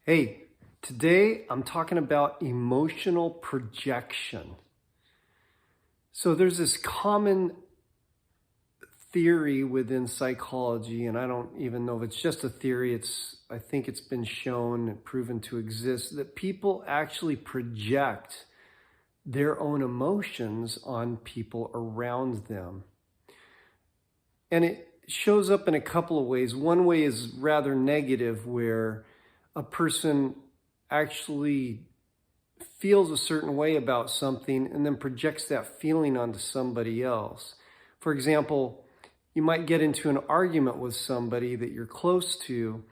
Hey, today I'm talking about emotional projection. So there's this common theory within psychology, and I don't even know if it's just a theory. I think it's been shown and proven to exist that people actually project their own emotions on people around them. And it shows up in a couple of ways. One way is rather negative, where a person actually feels a certain way about something and then projects that feeling onto somebody else. For example, you might get into an argument with somebody that you're close to,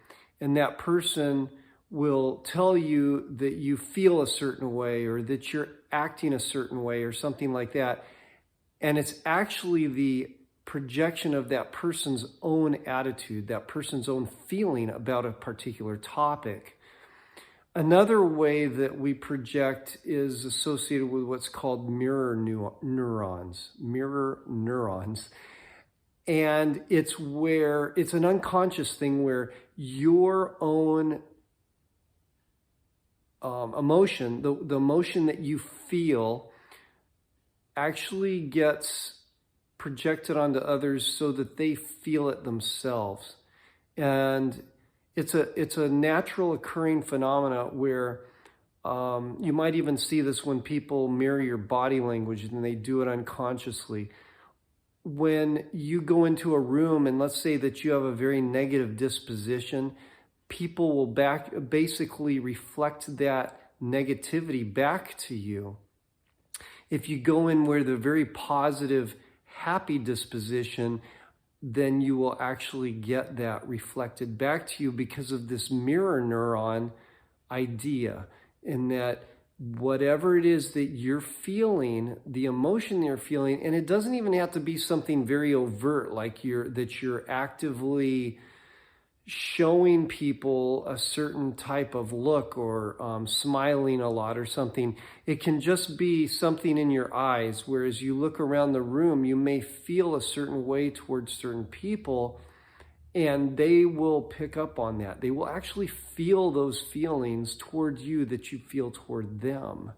and that person will tell you that you feel a certain way or that you're acting a certain way or something like that. And it's actually the projection of that person's own attitude, that person's own feeling about a particular topic. Another way that we project is associated with what's called mirror neurons. And it's an unconscious thing where your own emotion, the emotion that you feel, actually gets projected onto others so that they feel it themselves. And it's a natural occurring phenomena where you might even see this when people mirror your body language and they do it unconsciously. When you go into a room and let's say that you have a very negative disposition, people will basically reflect that negativity back to you. If you go in where the very positive, happy disposition, then you will actually get that reflected back to you because of this mirror neuron idea, in that whatever it is that you're feeling, the emotion you're feeling, and it doesn't even have to be something very overt, like you're actively showing people a certain type of look or smiling a lot or something. It can just be something in your eyes, whereas you look around the room, you may feel a certain way towards certain people, and they will pick up on that. They will actually feel those feelings toward you that you feel toward them.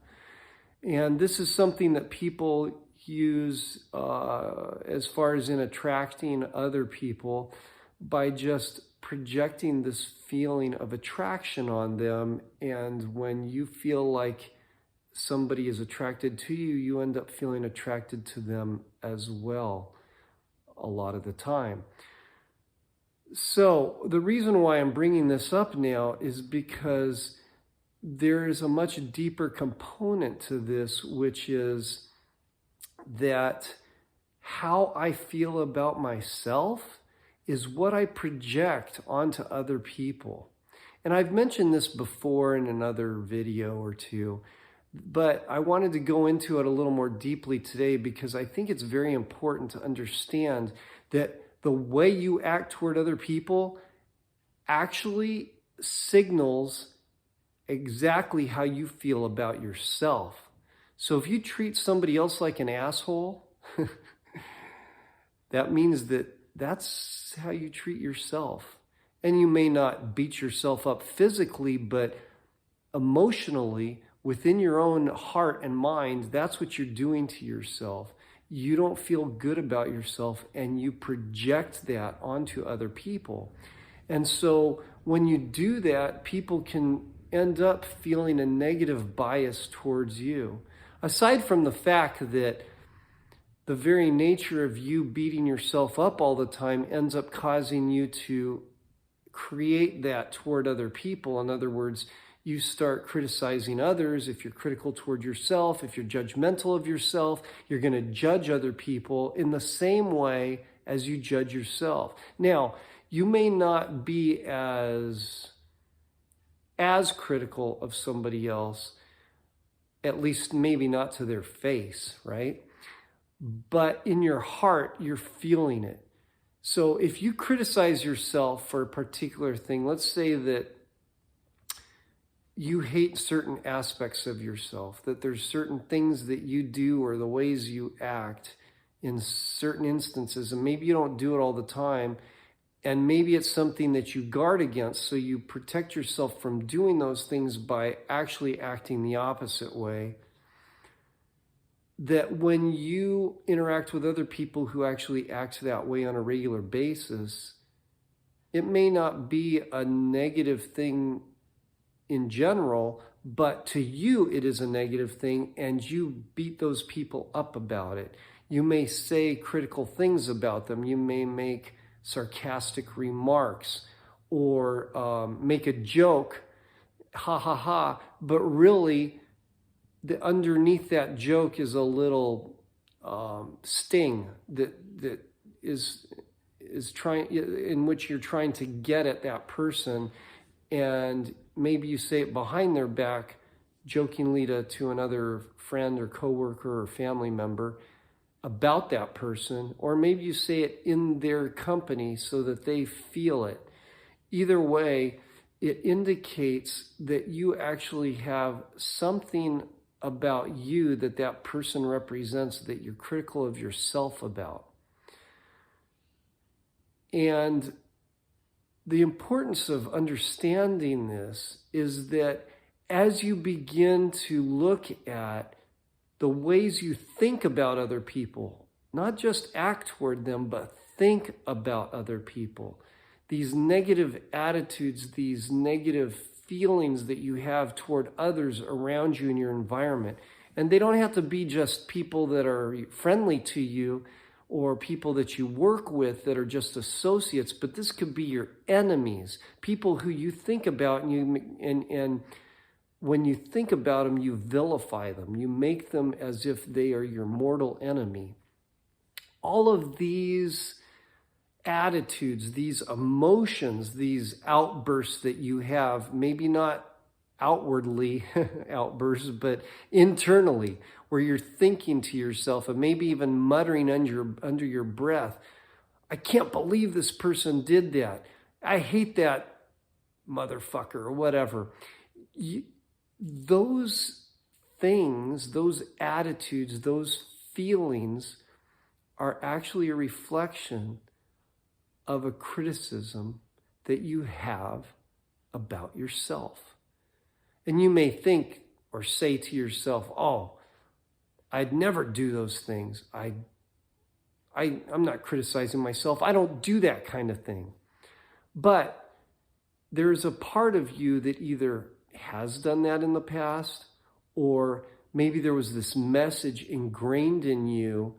And this is something that people use as far as in attracting other people, by just projecting this feeling of attraction on them. And when you feel like somebody is attracted to you, you end up feeling attracted to them as well a lot of the time. So the reason why I'm bringing this up now is because there is a much deeper component to this, which is that how I feel about myself is what I project onto other people. And I've mentioned this before in another video or two, but I wanted to go into it a little more deeply today because I think it's very important to understand that the way you act toward other people actually signals exactly how you feel about yourself. So if you treat somebody else like an asshole, that means that that's how you treat yourself. And you may not beat yourself up physically, but emotionally, within your own heart and mind, that's what you're doing to yourself. You don't feel good about yourself, and you project that onto other people. And so when you do that, people can end up feeling a negative bias towards you. Aside from the fact that the very nature of you beating yourself up all the time ends up causing you to create that toward other people. In other words, you start criticizing others. If you're critical toward yourself, if you're judgmental of yourself, you're going to judge other people in the same way as you judge yourself. Now, you may not be as critical of somebody else, at least maybe not to their face, right? But in your heart, you're feeling it. So if you criticize yourself for a particular thing, let's say that you hate certain aspects of yourself, that there's certain things that you do or the ways you act in certain instances, and maybe you don't do it all the time, And maybe it's something that you guard against, so you protect yourself from doing those things by actually acting the opposite way. That when you interact with other people who actually act that way on a regular basis, it may not be a negative thing in general, but to you it is a negative thing, and you beat those people up about it. You may say critical things about them. You may make sarcastic remarks or make a joke, ha ha ha, but really underneath that joke is a little sting that is trying, in which you're trying to get at that person, and maybe you say it behind their back jokingly to another friend or coworker or family member about that person, or maybe you say it in their company so that they feel it. Either way, it indicates that you actually have something about you that person represents that you're critical of yourself about. And the importance of understanding this is that as you begin to look at the ways you think about other people, not just act toward them, but think about other people, these negative attitudes, these negative feelings that you have toward others around you in your environment. And they don't have to be just people that are friendly to you or people that you work with that are just associates, but this could be your enemies, people who you think about, and when you think about them, you vilify them. You make them as if they are your mortal enemy. All of these attitudes, these emotions, these outbursts that you have, maybe not outwardly outbursts, but internally, where you're thinking to yourself and maybe even muttering under your breath, I can't believe this person did that. I hate that motherfucker, or whatever. Those things, those attitudes, those feelings are actually a reflection of a criticism that you have about yourself. And you may think or say to yourself, oh, I'd never do those things. I'm not criticizing myself. I don't do that kind of thing. But there's a part of you that either has done that in the past, or maybe there was this message ingrained in you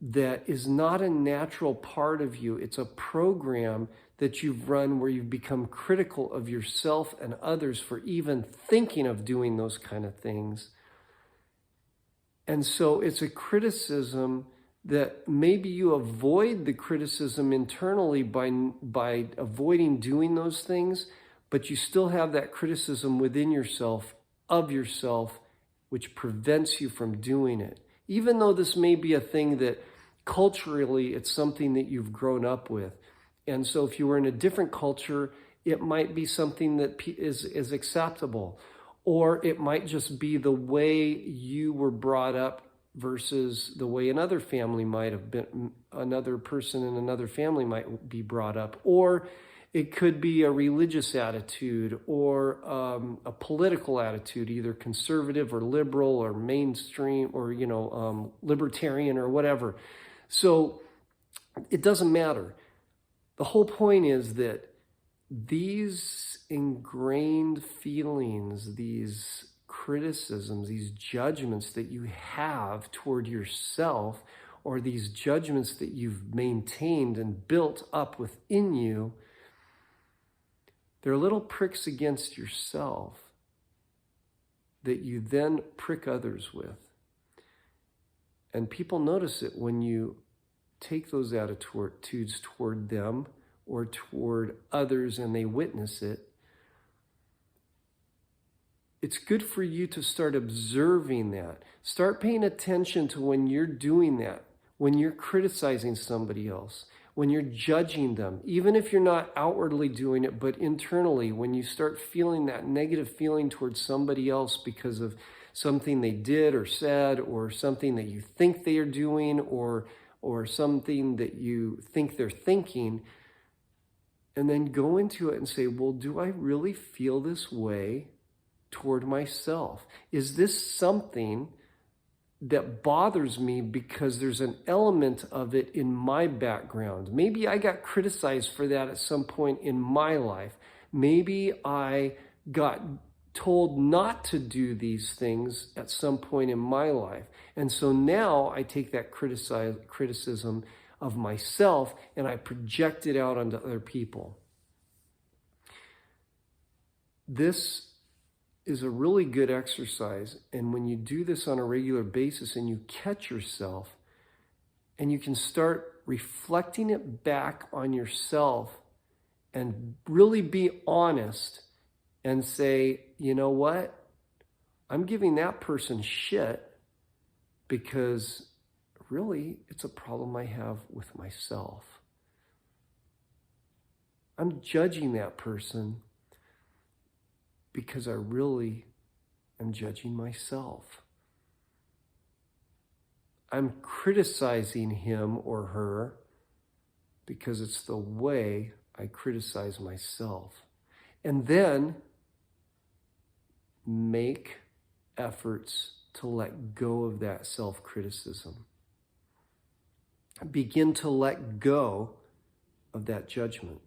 that is not a natural part of you. It's a program that you've run where you've become critical of yourself and others for even thinking of doing those kind of things. And so it's a criticism that maybe you avoid the criticism internally by avoiding doing those things, but you still have that criticism within yourself, of yourself, which prevents you from doing it. Even though this may be a thing that culturally it's something that you've grown up with. And so if you were in a different culture, it might be something that is acceptable. Or it might just be the way you were brought up versus the way another family might have been, another person in another family might be brought up. Or it could be a religious attitude or a political attitude, either conservative or liberal or mainstream or, libertarian or whatever. So it doesn't matter. The whole point is that these ingrained feelings, these criticisms, these judgments that you have toward yourself, or these judgments that you've maintained and built up within you, they're little pricks against yourself that you then prick others with. And people notice it when you take those attitudes toward them or toward others and they witness it. It's good for you to start observing that. Start paying attention to when you're doing that, when you're criticizing somebody else, when you're judging them, even if you're not outwardly doing it, but internally, when you start feeling that negative feeling towards somebody else because of something they did or said, or something that you think they are doing, or something that you think they're thinking, And then go into it and say, well, do I really feel this way toward myself? Is this something that bothers me because there's an element of it in my background? Maybe I got criticized for that at some point in my life. Maybe I got told not to do these things at some point in my life. And so now I take that criticism of myself and I project it out onto other people. This is a really good exercise. And when you do this on a regular basis and you catch yourself and you can start reflecting it back on yourself and really be honest and say, you know what? I'm giving that person shit because really it's a problem I have with myself. I'm judging that person because I really am judging myself. I'm criticizing him or her because it's the way I criticize myself. And then make efforts to let go of that self-criticism. Begin to let go of that judgment.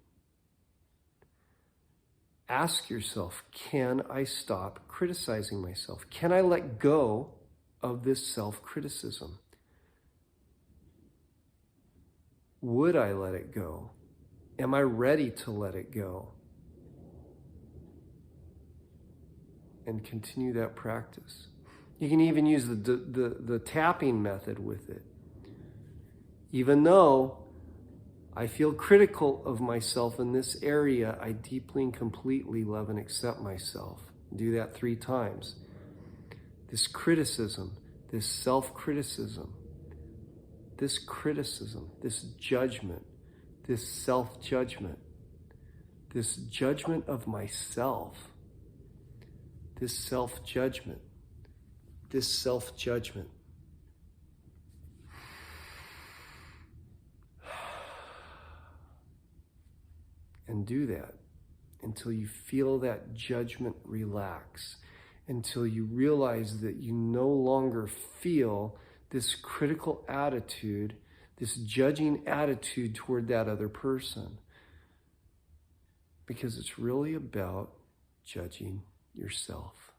Ask yourself, can I stop criticizing myself? Can I let go of this self-criticism? Would I let it go? Am I ready to let it go? And continue that practice. You can even use the tapping method with it. Even though I feel critical of myself in this area, I deeply and completely love and accept myself. Do that 3 times. This criticism, this self-criticism, this criticism, this judgment, this self-judgment, this judgment of myself, this self-judgment, this self-judgment. And do that until you feel that judgment relax, until you realize that you no longer feel this critical attitude, this judging attitude toward that other person. Because it's really about judging yourself.